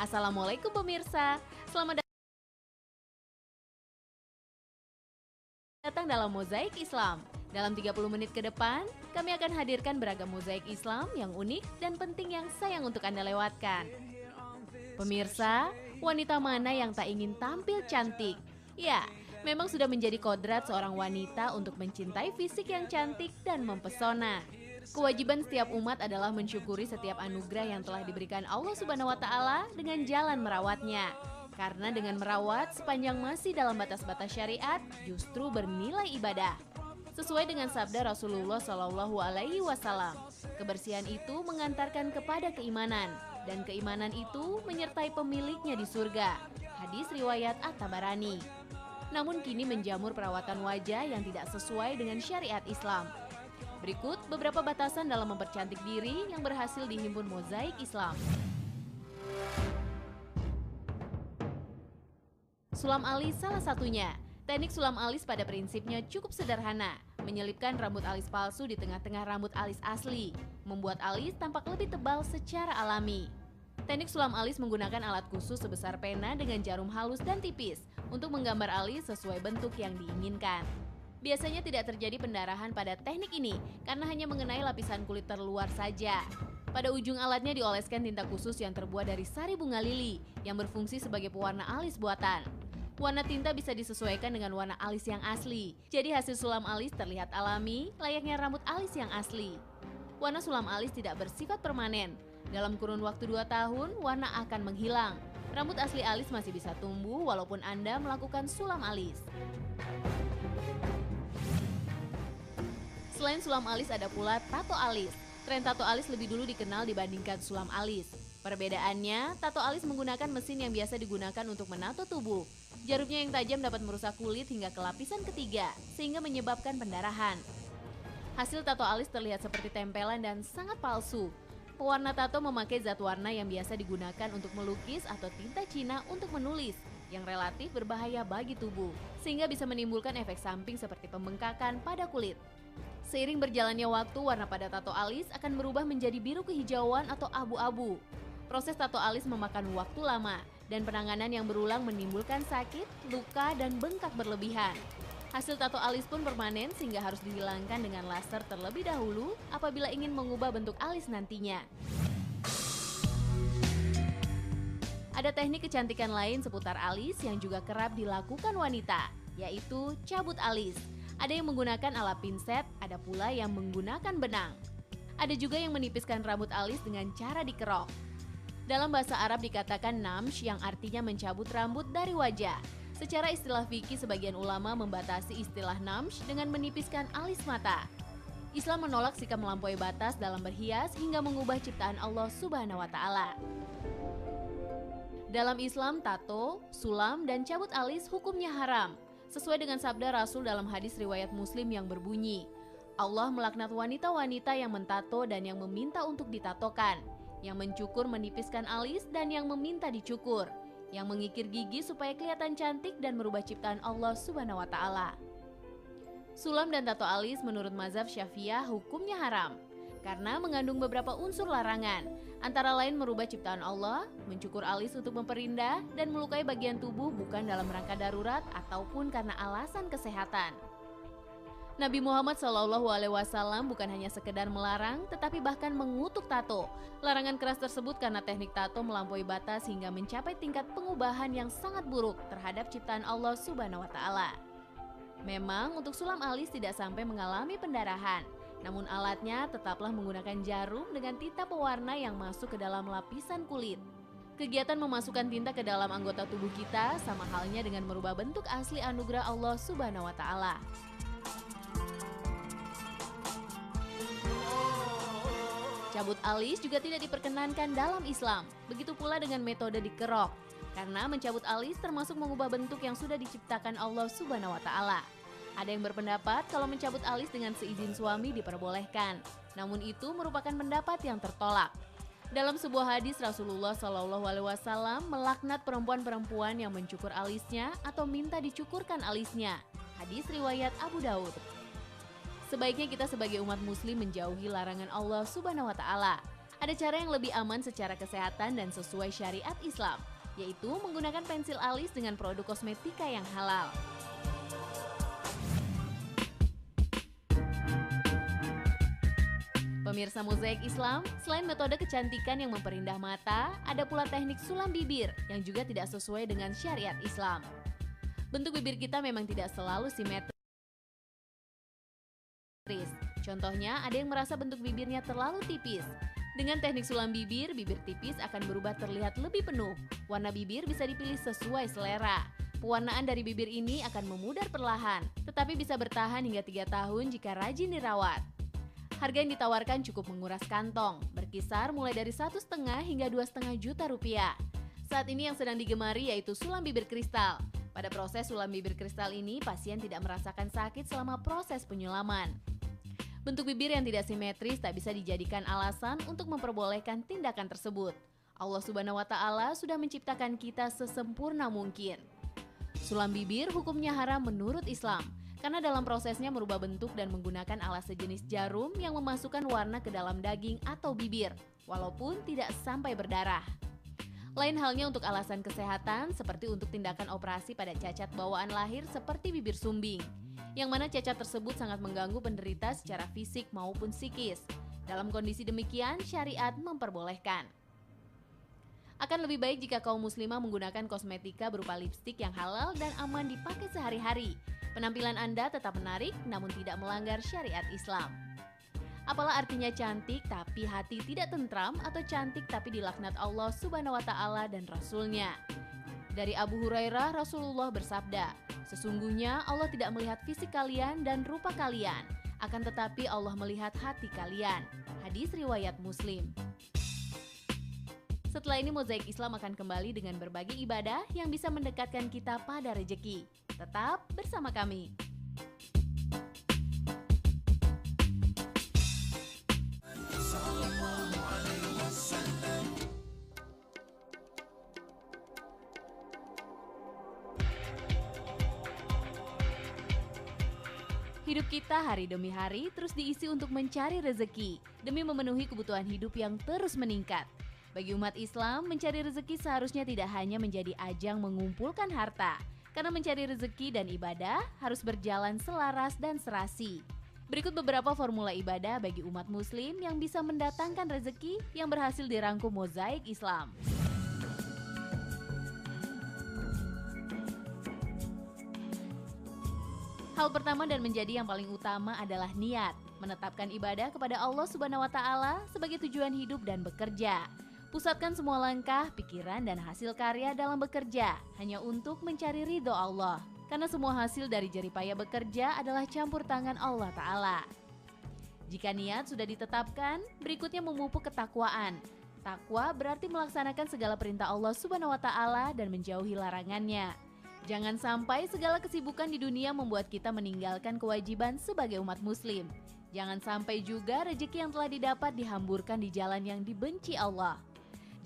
Assalamualaikum pemirsa, selamat datang dalam Mozaik Islam. Dalam 30 menit ke depan, kami akan hadirkan beragam mozaik Islam yang unik dan penting yang sayang untuk Anda lewatkan. Pemirsa, wanita mana yang tak ingin tampil cantik? Ya, memang sudah menjadi kodrat seorang wanita untuk mencintai fisik yang cantik dan mempesona. Kewajiban setiap umat adalah mensyukuri setiap anugerah yang telah diberikan Allah Subhanahu wa Ta'ala dengan jalan merawatnya. Karena dengan merawat sepanjang masih dalam batas-batas syariat justru bernilai ibadah. Sesuai dengan sabda Rasulullah Shallallahu Alaihi Wasallam, kebersihan itu mengantarkan kepada keimanan dan keimanan itu menyertai pemiliknya di surga. Hadis riwayat At-Tabarani. Namun kini menjamur perawatan wajah yang tidak sesuai dengan syariat Islam. Berikut beberapa batasan dalam mempercantik diri yang berhasil dihimpun Mozaik Islam. Sulam alis salah satunya. Teknik sulam alis pada prinsipnya cukup sederhana, menyelipkan rambut alis palsu di tengah-tengah rambut alis asli, membuat alis tampak lebih tebal secara alami. Teknik sulam alis menggunakan alat khusus sebesar pena dengan jarum halus dan tipis untuk menggambar alis sesuai bentuk yang diinginkan. Biasanya tidak terjadi pendarahan pada teknik ini karena hanya mengenai lapisan kulit terluar saja. Pada ujung alatnya dioleskan tinta khusus yang terbuat dari sari bunga lili yang berfungsi sebagai pewarna alis buatan. Warna tinta bisa disesuaikan dengan warna alis yang asli. Jadi hasil sulam alis terlihat alami, layaknya rambut alis yang asli. Warna sulam alis tidak bersifat permanen. Dalam kurun waktu 2 tahun, warna akan menghilang. Rambut asli alis masih bisa tumbuh walaupun Anda melakukan sulam alis. Selain sulam alis ada pula tato alis. Tren tato alis lebih dulu dikenal dibandingkan sulam alis. Perbedaannya, tato alis menggunakan mesin yang biasa digunakan untuk menato tubuh. Jarumnya yang tajam dapat merusak kulit hingga ke lapisan ketiga, sehingga menyebabkan pendarahan. Hasil tato alis terlihat seperti tempelan dan sangat palsu. Pewarna tato memakai zat warna yang biasa digunakan untuk melukis atau tinta Cina untuk menulis, yang relatif berbahaya bagi tubuh, sehingga bisa menimbulkan efek samping seperti pembengkakan pada kulit. Seiring berjalannya waktu, warna pada tato alis akan berubah menjadi biru kehijauan atau abu-abu. Proses tato alis memakan waktu lama, dan penanganan yang berulang menimbulkan sakit, luka, dan bengkak berlebihan. Hasil tato alis pun permanen sehingga harus dihilangkan dengan laser terlebih dahulu apabila ingin mengubah bentuk alis nantinya. Ada teknik kecantikan lain seputar alis yang juga kerap dilakukan wanita, yaitu cabut alis. Ada yang menggunakan alat pinset, ada pula yang menggunakan benang. Ada juga yang menipiskan rambut alis dengan cara dikerok. Dalam bahasa Arab dikatakan namsh yang artinya mencabut rambut dari wajah. Secara istilah fikih sebagian ulama membatasi istilah namsh dengan menipiskan alis mata. Islam menolak sikap melampaui batas dalam berhias hingga mengubah ciptaan Allah Subhanahu wa Ta'ala. Dalam Islam, tato, sulam, dan cabut alis hukumnya haram. Sesuai dengan sabda Rasul dalam hadis riwayat Muslim yang berbunyi, Allah melaknat wanita-wanita yang mentato dan yang meminta untuk ditatokan, yang mencukur menipiskan alis dan yang meminta dicukur, yang mengikir gigi supaya kelihatan cantik dan merubah ciptaan Allah Subhanahu wa Ta'ala. Sulam dan tato alis menurut mazhab Syafi'iyah hukumnya haram karena mengandung beberapa unsur larangan, antara lain merubah ciptaan Allah, mencukur alis untuk memperindah, dan melukai bagian tubuh bukan dalam rangka darurat ataupun karena alasan kesehatan. Nabi Muhammad SAW bukan hanya sekedar melarang, tetapi bahkan mengutuk tato. Larangan keras tersebut karena teknik tato melampaui batas hingga mencapai tingkat pengubahan yang sangat buruk terhadap ciptaan Allah Subhanahu wa Ta'ala. Memang untuk sulam alis tidak sampai mengalami pendarahan, namun alatnya tetaplah menggunakan jarum dengan tinta pewarna yang masuk ke dalam lapisan kulit. Kegiatan memasukkan tinta ke dalam anggota tubuh kita sama halnya dengan merubah bentuk asli anugerah Allah Subhanahu wa Ta'ala. Cabut alis juga tidak diperkenankan dalam Islam, begitu pula dengan metode dikerok. Karena mencabut alis termasuk mengubah bentuk yang sudah diciptakan Allah Subhanahu wa Ta'ala. Ada yang berpendapat kalau mencabut alis dengan seizin suami diperbolehkan, namun itu merupakan pendapat yang tertolak. Dalam sebuah hadis Rasulullah SAW melaknat perempuan-perempuan yang mencukur alisnya atau minta dicukurkan alisnya. Hadis riwayat Abu Daud. Sebaiknya kita sebagai umat muslim menjauhi larangan Allah Subhanahu wa Ta'ala. Ada cara yang lebih aman secara kesehatan dan sesuai syariat Islam, yaitu menggunakan pensil alis dengan produk kosmetika yang halal. Pemirsa Mozaik Islam, selain metode kecantikan yang memperindah mata, ada pula teknik sulam bibir yang juga tidak sesuai dengan syariat Islam. Bentuk bibir kita memang tidak selalu simetris. Contohnya, ada yang merasa bentuk bibirnya terlalu tipis. Dengan teknik sulam bibir, bibir tipis akan berubah terlihat lebih penuh. Warna bibir bisa dipilih sesuai selera. Pewarnaan dari bibir ini akan memudar perlahan, tetapi bisa bertahan hingga 3 tahun jika rajin dirawat. Harga yang ditawarkan cukup menguras kantong, berkisar mulai dari 1,5 hingga 2,5 juta rupiah. Saat ini yang sedang digemari yaitu sulam bibir kristal. Pada proses sulam bibir kristal ini, pasien tidak merasakan sakit selama proses penyulaman. Bentuk bibir yang tidak simetris tak bisa dijadikan alasan untuk memperbolehkan tindakan tersebut. Allah Subhanahu wa Ta'ala sudah menciptakan kita sesempurna mungkin. Sulam bibir hukumnya haram menurut Islam, karena dalam prosesnya merubah bentuk dan menggunakan alat sejenis jarum yang memasukkan warna ke dalam daging atau bibir, walaupun tidak sampai berdarah. Lain halnya untuk alasan kesehatan, seperti untuk tindakan operasi pada cacat bawaan lahir seperti bibir sumbing, yang mana cacat tersebut sangat mengganggu penderita secara fisik maupun psikis. Dalam kondisi demikian, syariat memperbolehkan. Akan lebih baik jika kaum muslimah menggunakan kosmetika berupa lipstik yang halal dan aman dipakai sehari-hari. Penampilan Anda tetap menarik namun tidak melanggar syariat Islam. Apalah artinya cantik tapi hati tidak tentram, atau cantik tapi dilaknat Allah Subhanahu wa Ta'ala dan Rasul-Nya. Dari Abu Hurairah, Rasulullah bersabda, "Sesungguhnya Allah tidak melihat fisik kalian dan rupa kalian, akan tetapi Allah melihat hati kalian." Hadis riwayat Muslim. Setelah ini Mozaik Islam akan kembali dengan berbagai ibadah yang bisa mendekatkan kita pada rezeki. Tetap bersama kami. Hidup kita hari demi hari terus diisi untuk mencari rezeki demi memenuhi kebutuhan hidup yang terus meningkat. Bagi umat Islam, mencari rezeki seharusnya tidak hanya menjadi ajang mengumpulkan harta, karena mencari rezeki dan ibadah harus berjalan selaras dan serasi. Berikut beberapa formula ibadah bagi umat muslim yang bisa mendatangkan rezeki yang berhasil dirangkum Mozaik Islam. Hal pertama dan menjadi yang paling utama adalah niat, menetapkan ibadah kepada Allah Subhanahu wa Ta'ala sebagai tujuan hidup dan bekerja. Pusatkan semua langkah, pikiran, dan hasil karya dalam bekerja hanya untuk mencari ridho Allah. Karena semua hasil dari jeripaya bekerja adalah campur tangan Allah Ta'ala. Jika niat sudah ditetapkan, berikutnya memupuk ketakwaan. Takwa berarti melaksanakan segala perintah Allah Subhanahu wa Ta'ala dan menjauhi larangannya. Jangan sampai segala kesibukan di dunia membuat kita meninggalkan kewajiban sebagai umat muslim. Jangan sampai juga rezeki yang telah didapat dihamburkan di jalan yang dibenci Allah.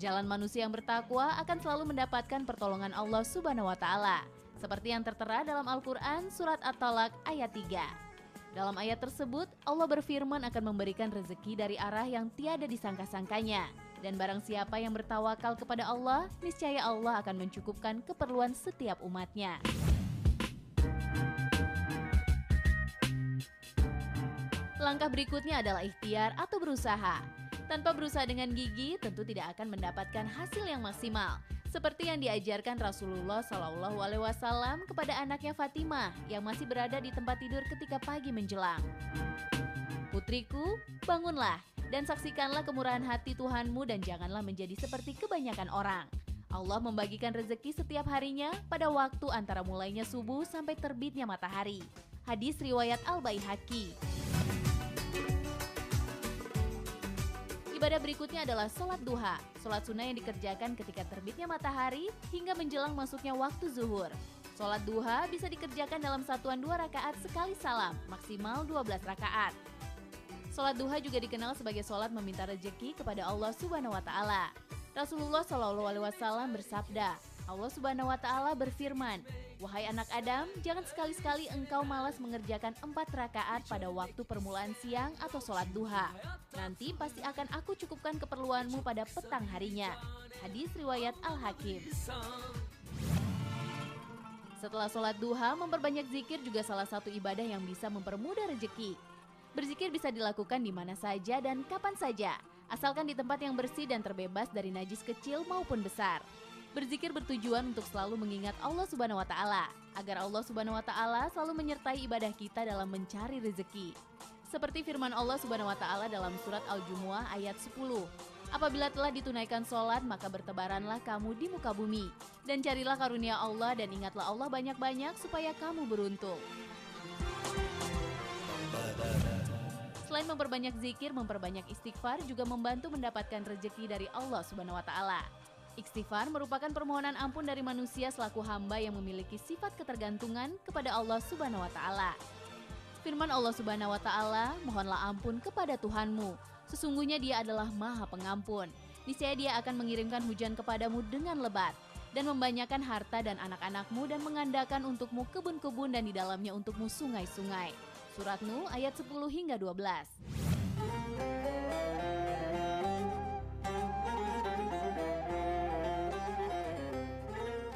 Jalan manusia yang bertakwa akan selalu mendapatkan pertolongan Allah Subhanahu wa Ta'ala, seperti yang tertera dalam Al-Quran Surat At-Talaq ayat 3. Dalam ayat tersebut, Allah berfirman akan memberikan rezeki dari arah yang tiada disangka-sangkanya. Dan barang siapa yang bertawakal kepada Allah, niscaya Allah akan mencukupkan keperluan setiap umatnya. Langkah berikutnya adalah ikhtiar atau berusaha. Tanpa berusaha dengan gigi, tentu tidak akan mendapatkan hasil yang maksimal. Seperti yang diajarkan Rasulullah SAW kepada anaknya Fatimah yang masih berada di tempat tidur ketika pagi menjelang. "Putriku, bangunlah dan saksikanlah kemurahan hati Tuhanmu dan janganlah menjadi seperti kebanyakan orang. Allah membagikan rezeki setiap harinya pada waktu antara mulainya subuh sampai terbitnya matahari." Hadis riwayat Al-Baihaqi. Ibadah berikutnya adalah sholat duha. Sholat sunnah yang dikerjakan ketika terbitnya matahari hingga menjelang masuknya waktu zuhur. Sholat duha bisa dikerjakan dalam satuan 2 rakaat sekali salam, maksimal 12 rakaat. Sholat duha juga dikenal sebagai sholat meminta rezeki kepada Allah Subhanahu wa Ta'ala. Rasulullah SAW bersabda, Allah Subhanahu wa Ta'ala berfirman, Wahai anak Adam, jangan sekali-sekali engkau malas mengerjakan 4 rakaat pada waktu permulaan siang atau sholat duha. Nanti pasti akan aku cukupkan keperluanmu pada petang harinya. Hadis riwayat Al-Hakim. Setelah sholat duha, memperbanyak zikir juga salah satu ibadah yang bisa mempermudah rezeki. Berzikir bisa dilakukan di mana saja dan kapan saja, asalkan di tempat yang bersih dan terbebas dari najis kecil maupun besar. Berzikir bertujuan untuk selalu mengingat Allah Subhanahu wa Ta'ala, agar Allah Subhanahu wa Ta'ala selalu menyertai ibadah kita dalam mencari rezeki. Seperti firman Allah Subhanahu wa Ta'ala dalam surat Al-Jumu'ah ayat 10. Apabila telah ditunaikan sholat, maka bertebaranlah kamu di muka bumi, dan carilah karunia Allah dan ingatlah Allah banyak-banyak supaya kamu beruntung. Selain memperbanyak zikir, memperbanyak istighfar juga membantu mendapatkan rezeki dari Allah Subhanahu wa Ta'ala. Istighfar merupakan permohonan ampun dari manusia selaku hamba yang memiliki sifat ketergantungan kepada Allah Subhanahu wa Ta'ala. Firman Allah Subhanahu wa Ta'ala, mohonlah ampun kepada Tuhanmu, sesungguhnya Dia adalah Maha Pengampun. Niscaya Dia akan mengirimkan hujan kepadamu dengan lebat, dan membanyakan harta dan anak-anakmu, dan mengandalkan untukmu kebun-kebun dan di dalamnya untukmu sungai-sungai. Surat Nuh ayat 10 hingga 12.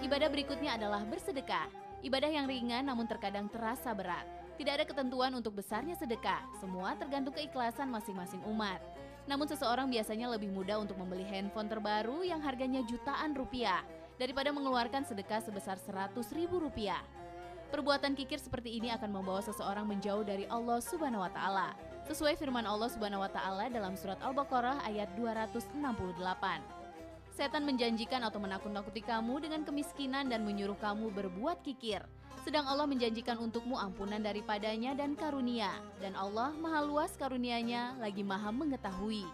Ibadah berikutnya adalah bersedekah. Ibadah yang ringan namun terkadang terasa berat. Tidak ada ketentuan untuk besarnya sedekah, semua tergantung keikhlasan masing-masing umat. Namun seseorang biasanya lebih mudah untuk membeli handphone terbaru yang harganya jutaan rupiah daripada mengeluarkan sedekah sebesar 100.000 rupiah. Perbuatan kikir seperti ini akan membawa seseorang menjauh dari Allah Subhanahu wa Ta'ala. Sesuai firman Allah Subhanahu wa Ta'ala dalam surat Al-Baqarah ayat 268. Setan menjanjikan atau menakut-nakuti kamu dengan kemiskinan dan menyuruh kamu berbuat kikir. Sedang Allah menjanjikan untukmu ampunan daripadanya dan karunia. Dan Allah maha luas karunia-Nya lagi maha mengetahui.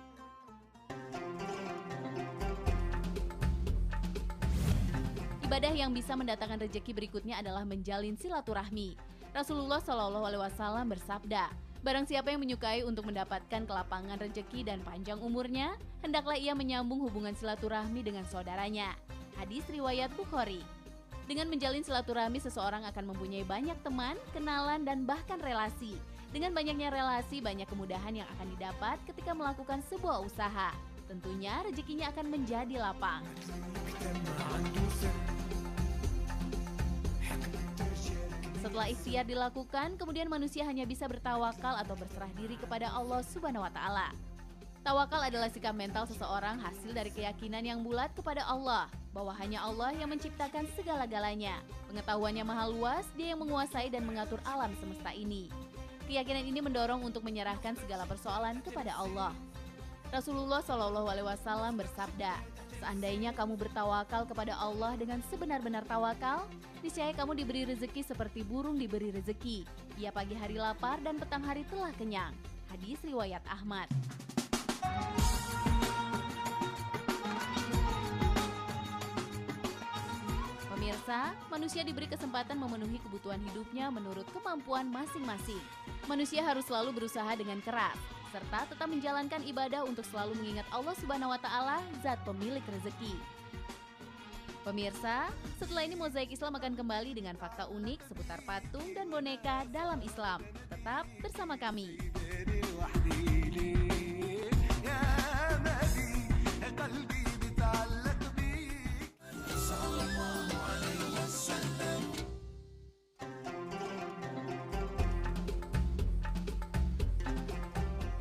Ibadah yang bisa mendatangkan rezeki berikutnya adalah menjalin silaturahmi. Rasulullah SAW bersabda, barang siapa yang menyukai untuk mendapatkan kelapangan rezeki dan panjang umurnya, hendaklah ia menyambung hubungan silaturahmi dengan saudaranya. Hadis riwayat Bukhari. Dengan menjalin silaturahmi, seseorang akan mempunyai banyak teman, kenalan, dan bahkan relasi. Dengan banyaknya relasi, banyak kemudahan yang akan didapat ketika melakukan sebuah usaha. Tentunya rezekinya akan menjadi lapang. Setelah ikhtiar dilakukan, kemudian manusia hanya bisa bertawakal atau berserah diri kepada Allah Subhanahu wa Ta'ala. Tawakal adalah sikap mental seseorang hasil dari keyakinan yang bulat kepada Allah, bahwa hanya Allah yang menciptakan segala-galanya. Pengetahuannya maha luas, Dia yang menguasai dan mengatur alam semesta ini. Keyakinan ini mendorong untuk menyerahkan segala persoalan kepada Allah. Rasulullah SAW bersabda, seandainya kamu bertawakal kepada Allah dengan sebenar-benar tawakal, niscaya kamu diberi rezeki seperti burung diberi rezeki. Ia pagi hari lapar dan petang hari telah kenyang. Hadis riwayat Ahmad. Pemirsa, manusia diberi kesempatan memenuhi kebutuhan hidupnya menurut kemampuan masing-masing. Manusia harus selalu berusaha dengan keras, serta tetap menjalankan ibadah untuk selalu mengingat Allah Subhanahu wa Ta'ala, zat pemilik rezeki. Pemirsa, setelah ini Mozaik Islam akan kembali dengan fakta unik seputar patung dan boneka dalam Islam. Tetap bersama kami.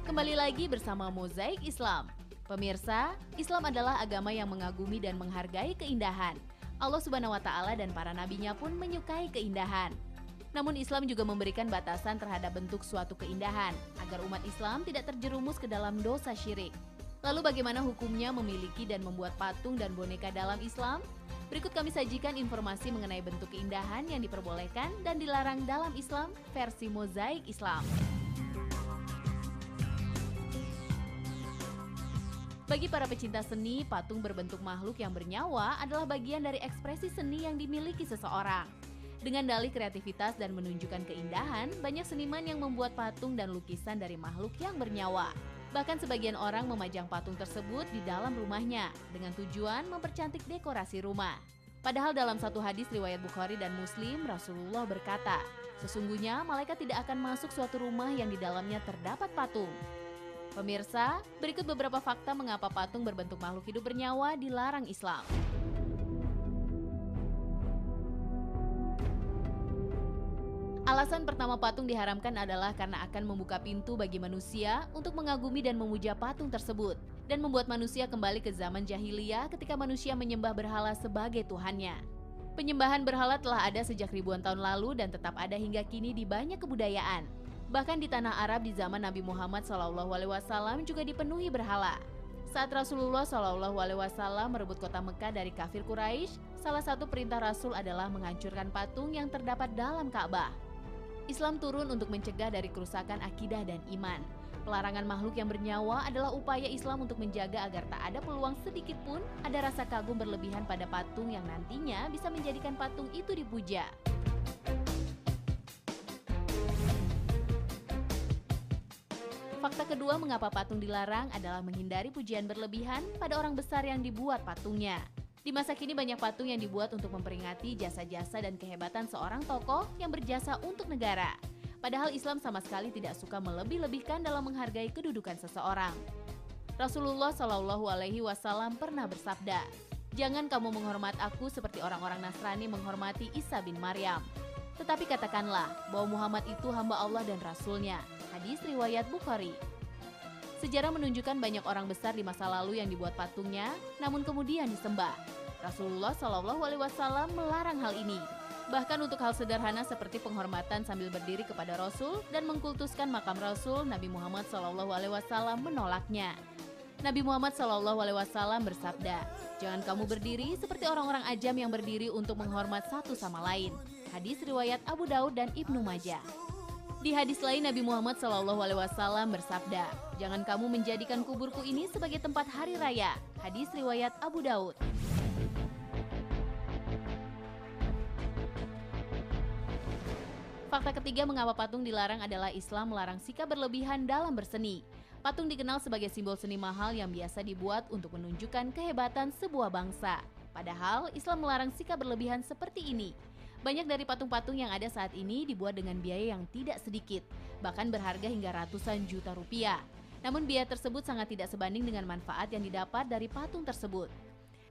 Kembali lagi bersama Mozaik Islam. Pemirsa, Islam adalah agama yang mengagumi dan menghargai keindahan. Allah Subhanahu wa Ta'ala dan para nabinya pun menyukai keindahan. Namun Islam juga memberikan batasan terhadap bentuk suatu keindahan, agar umat Islam tidak terjerumus ke dalam dosa syirik. Lalu bagaimana hukumnya memiliki dan membuat patung dan boneka dalam Islam? Berikut kami sajikan informasi mengenai bentuk keindahan yang diperbolehkan dan dilarang dalam Islam versi Mozaik Islam. Bagi para pecinta seni, patung berbentuk makhluk yang bernyawa adalah bagian dari ekspresi seni yang dimiliki seseorang. Dengan dalih kreativitas dan menunjukkan keindahan, banyak seniman yang membuat patung dan lukisan dari makhluk yang bernyawa. Bahkan sebagian orang memajang patung tersebut di dalam rumahnya dengan tujuan mempercantik dekorasi rumah. Padahal dalam satu hadis riwayat Bukhari dan Muslim, Rasulullah berkata, sesungguhnya malaikat tidak akan masuk suatu rumah yang di dalamnya terdapat patung. Pemirsa, berikut beberapa fakta mengapa patung berbentuk makhluk hidup bernyawa dilarang Islam. Alasan pertama patung diharamkan adalah karena akan membuka pintu bagi manusia untuk mengagumi dan memuja patung tersebut, dan membuat manusia kembali ke zaman jahiliyah ketika manusia menyembah berhala sebagai Tuhannya. Penyembahan berhala telah ada sejak ribuan tahun lalu dan tetap ada hingga kini di banyak kebudayaan. Bahkan di tanah Arab di zaman Nabi Muhammad SAW juga dipenuhi berhala. Saat Rasulullah SAW merebut kota Mekah dari kafir Quraisy, salah satu perintah Rasul adalah menghancurkan patung yang terdapat dalam Ka'bah. Islam turun untuk mencegah dari kerusakan akidah dan iman. Pelarangan makhluk yang bernyawa adalah upaya Islam untuk menjaga agar tak ada peluang sedikit pun ada rasa kagum berlebihan pada patung yang nantinya bisa menjadikan patung itu dipuja. Fakta kedua mengapa patung dilarang adalah menghindari pujian berlebihan pada orang besar yang dibuat patungnya. Di masa kini banyak patung yang dibuat untuk memperingati jasa-jasa dan kehebatan seorang tokoh yang berjasa untuk negara. Padahal Islam sama sekali tidak suka melebih-lebihkan dalam menghargai kedudukan seseorang. Rasulullah SAW pernah bersabda, "Jangan kamu menghormat aku seperti orang-orang Nasrani menghormati Isa bin Maryam. Tetapi katakanlah bahwa Muhammad itu hamba Allah dan Rasul-Nya." Hadis riwayat Bukhari. Sejarah menunjukkan banyak orang besar di masa lalu yang dibuat patungnya, namun kemudian disembah. Rasulullah SAW melarang hal ini. Bahkan untuk hal sederhana seperti penghormatan sambil berdiri kepada Rasul dan mengkultuskan makam Rasul, Nabi Muhammad SAW menolaknya. Nabi Muhammad SAW bersabda, "Jangan kamu berdiri seperti orang-orang ajam yang berdiri untuk menghormat satu sama lain." Hadis riwayat Abu Daud dan Ibnu Majah. Di hadis lain Nabi Muhammad SAW bersabda, "Jangan kamu menjadikan kuburku ini sebagai tempat hari raya." Hadis riwayat Abu Daud. Fakta ketiga mengapa patung dilarang adalah Islam melarang sikap berlebihan dalam berseni. Patung dikenal sebagai simbol seni mahal yang biasa dibuat untuk menunjukkan kehebatan sebuah bangsa. Padahal Islam melarang sikap berlebihan seperti ini. Banyak dari patung-patung yang ada saat ini dibuat dengan biaya yang tidak sedikit, bahkan berharga hingga ratusan juta rupiah. Namun biaya tersebut sangat tidak sebanding dengan manfaat yang didapat dari patung tersebut.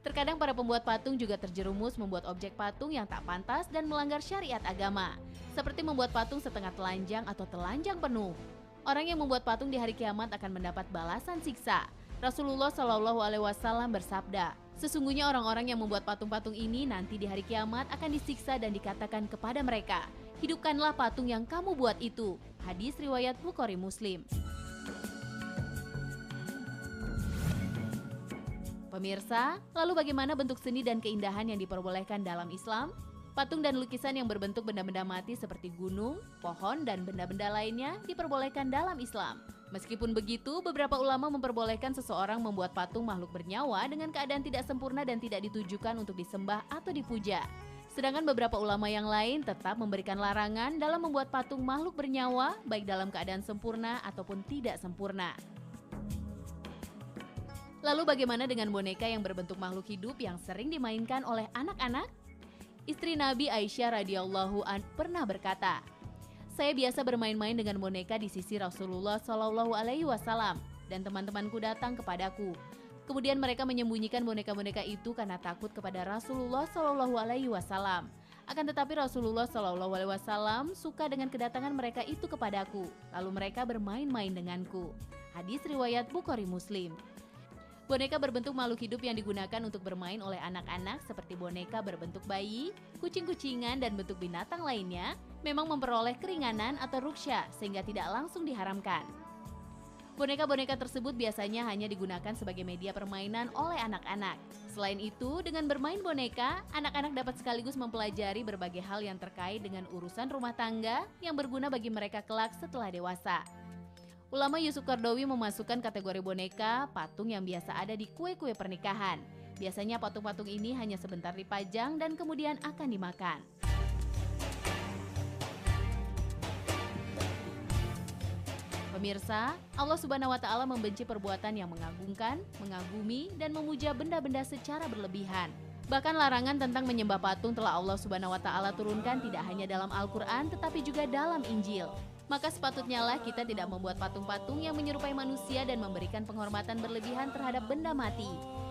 Terkadang para pembuat patung juga terjerumus membuat objek patung yang tak pantas dan melanggar syariat agama, seperti membuat patung setengah telanjang atau telanjang penuh. Orang yang membuat patung di hari kiamat akan mendapat balasan siksa. Rasulullah SAW bersabda, "Sesungguhnya orang-orang yang membuat patung-patung ini nanti di hari kiamat akan disiksa dan dikatakan kepada mereka, 'Hidupkanlah patung yang kamu buat itu.'" Hadis riwayat Bukhari Muslim. Pemirsa, lalu bagaimana bentuk seni dan keindahan yang diperbolehkan dalam Islam? Patung dan lukisan yang berbentuk benda-benda mati seperti gunung, pohon, dan benda-benda lainnya diperbolehkan dalam Islam. Meskipun begitu, beberapa ulama memperbolehkan seseorang membuat patung makhluk bernyawa dengan keadaan tidak sempurna dan tidak ditujukan untuk disembah atau dipuja. Sedangkan beberapa ulama yang lain tetap memberikan larangan dalam membuat patung makhluk bernyawa, baik dalam keadaan sempurna ataupun tidak sempurna. Lalu bagaimana dengan boneka yang berbentuk makhluk hidup yang sering dimainkan oleh anak-anak? Istri Nabi Aisyah radhiyallahu an pernah berkata, "Saya biasa bermain-main dengan boneka di sisi Rasulullah SAW dan teman-temanku datang kepadaku. Kemudian mereka menyembunyikan boneka-boneka itu karena takut kepada Rasulullah SAW. Akan tetapi Rasulullah SAW suka dengan kedatangan mereka itu kepadaku, lalu mereka bermain-main denganku." Hadis riwayat Bukhari Muslim. Boneka berbentuk makhluk hidup yang digunakan untuk bermain oleh anak-anak seperti boneka berbentuk bayi, kucing-kucingan, dan bentuk binatang lainnya memang memperoleh keringanan atau rukhsah sehingga tidak langsung diharamkan. Boneka-boneka tersebut biasanya hanya digunakan sebagai media permainan oleh anak-anak. Selain itu, dengan bermain boneka, anak-anak dapat sekaligus mempelajari berbagai hal yang terkait dengan urusan rumah tangga yang berguna bagi mereka kelak setelah dewasa. Ulama Yusuf Qaradawi memasukkan kategori boneka patung yang biasa ada di kue-kue pernikahan. Biasanya patung-patung ini hanya sebentar dipajang dan kemudian akan dimakan. Pemirsa, Allah Subhanahu wa Ta'ala membenci perbuatan yang mengagungkan, mengagumi, dan memuja benda-benda secara berlebihan. Bahkan larangan tentang menyembah patung telah Allah Subhanahu wa taala turunkan tidak hanya dalam Al-Qur'an tetapi juga dalam Injil. Maka sepatutnya lah kita tidak membuat patung-patung yang menyerupai manusia dan memberikan penghormatan berlebihan terhadap benda mati.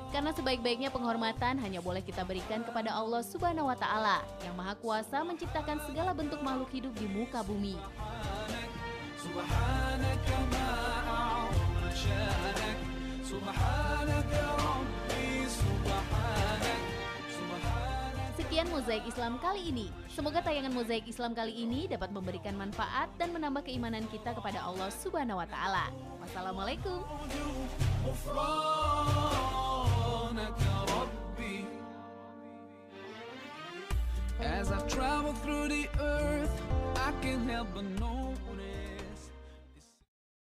Karena sebaik-baiknya penghormatan hanya boleh kita berikan kepada Allah Subhanahu wa taala yang Maha Kuasa menciptakan segala bentuk makhluk hidup di muka bumi. Sekian Mozaik Islam kali ini. Semoga tayangan Mozaik Islam kali ini dapat memberikan manfaat dan menambah keimanan kita kepada Allah Subhanahu wa taala. Wassalamualaikum. As I travel through the earth, I can't help but know